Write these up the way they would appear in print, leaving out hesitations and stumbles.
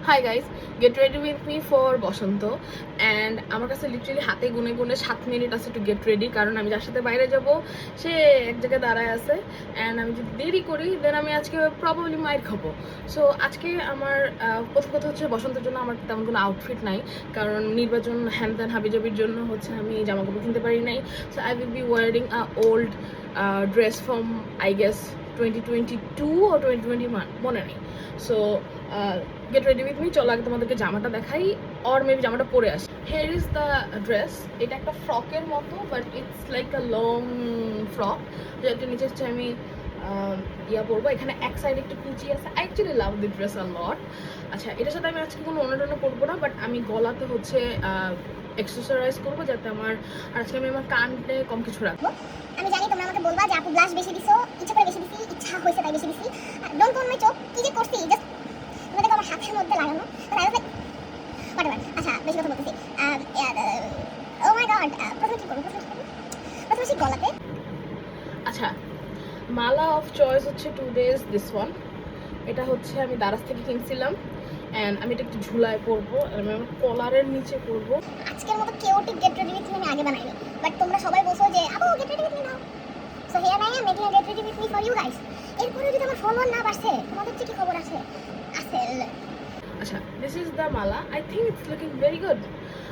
Hi guys, gate ready with me for Basanta. And আমার কাছে literally হাতে গুনে গুনে 7 মিনিট আছে টু গেট রেডি, কারণ আমি যার সাথে বাইরে যাব সে এক জায়গায় দাঁড়ায় আছে। অ্যান্ড আমি যদি দেরি করি দেন আমি আজকে প্রবাবলি মাইর খাবো। সো আজকে আমার প্রথম কথা হচ্ছে বসন্তের জন্য আমার তেমন কোনো আউটফিট নাই, কারণ নির্বাচন হ্যান ত্যান হাবিজাবির জন্য হচ্ছে আমি জামা কাপড় কিনতে পারি নাই। So I will be wearing a old dress from I guess 2022 or 2021, মনে নেই। So get ready with me, চলো আগে তোমাদেরকে জামাটা দেখাই, অর মেবি জামাটা পরে আসি। Here is the dress. এটা একটা ফ্রকের মতো, but it's like a long frock, যেটা নিচে হচ্ছে আমি ইয়া পরবো। এখানে এক সাইডে একটু কুচি আছে। I actually love the dress a lot. আচ্ছা, এটার সাথে আমি আজকে কোনো অন্য পরবো না, বাট আমি গলাতে হচ্ছে এক্সারসাইজ করবো, যাতে আমার আজকে আমি আমার কানতে কম কিছু রাখবো। আমি জানি তোমরা আমাকে বলবা যে আপু ব্লাশ বেশি দিছো, ইচ্ছা করে বেশি দিছি, ইচ্ছা হয়েছে তাই বেশি দিছি। ডোন্ট কোন মাই চোখ, কি যে করছি জাস্ট তোমাদের আমার হাতের মধ্যে লাগানো। হোয়াটএভার। আচ্ছা, বেশি কথা বলতেছি। ও মাই গড, প্রথমে কি করব? প্রথমে সেই গলাতে। আচ্ছা, মালা অফ চয়েস হচ্ছে টু ডেজ দিস ওয়ান। এটা হচ্ছে আমি দারাজ থেকে কিনছিলাম, অ্যান্ড আমি এটা একটু ঝুলায় পরবো, আমি আমার কলারের নিচে পরবো। আজকের মতো chaotic get ready with me আমি আগে বানাইনি, বাট তোমরা সবাই বলছো যে আপু get ready with me now. So here I am making a get ready with me for you guys. এরপরে যদি আমার ফলোয়ার না বাড়ছে, তোমাদের কি খবর আছে? আচ্ছা, this is the Mala. I think it's looking very good.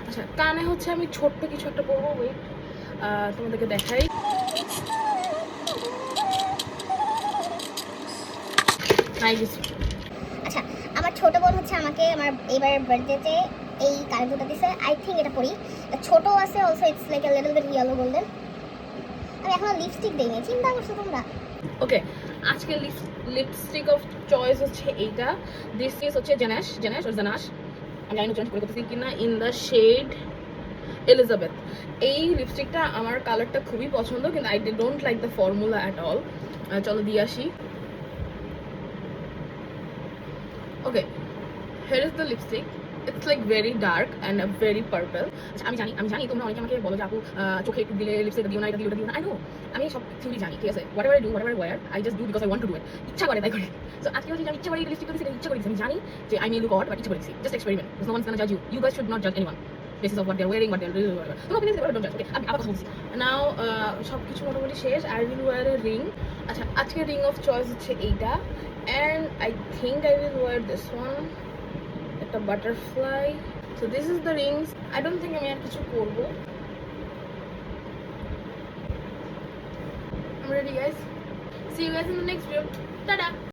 আচ্ছা, কানে হচ্ছে আমি ছোট্ট কিছু একটা পরবো। ওয়েট, তোমাদেরকে দেখাই। নাই কিছু। আচ্ছা, আমার ছোট বোন হচ্ছে আমাকে আমার এইবার বার্থডেতে এই কানের দুটো দিছে। আই থিঙ্ক এটা পরি। ছোট আছে also, it's like a little bit yellow golden. আমি এখনো লিপস্টিক দেইনি, চিন্তা করছো তোমরা? ওকে, আজকে লিপস্টিক অফ চয়েস হচ্ছে এইটা। দিস ইজ হচ্ছে জেনাশ ওর জানাশ, আমি জানি চেঞ্জ করে করতেছি কিনা, ইন দ্য শেড এলিজাবেথ। এই লিপস্টিকটা আমার কালারটা খুবই পছন্দ, কিন্তু I don't like the formula at all. চলো দিয়ে আসি। ওকে, here is the lipstick. It's like very dark and very purple. আচ্ছা, আমি জানি তোমরা অনেকে আমাকে বলো যে আপু চোখে একটু দিলে লিপস্টিক দিও না, এটা দিও না। আই নো, আমি সব থিওরি জানি, ঠিক আছে। Whatever I do, whatever I wear, I just do because I want to do it. ইচ্ছা করে তাই করি। সো আজকে হচ্ছে আমি ইচ্ছা করে লিপস্টিক দিয়েছি, ইচ্ছা করে দিয়েছি। আমি জানি যে I may look odd, but ইচ্ছা করে দিয়েছি। Just experiment. No one's gonna জাজ you. You guys should not জাজ anyone basis of what they're wearing, what they're doing, whatever. No opinions, whatever, don't judge. Okay, আমি আবার কথা বলছি। Now সব কিছু মোটামুটি শেষ। I will wear a ring. আচ্ছা, আজকে ring of choice হচ্ছে এইটা, and I think I will wear this one, একটা butterfly. So this is the rings. I don't think আমি আর কিছু করব। I'm ready guys. See you guys in the next video. Tada!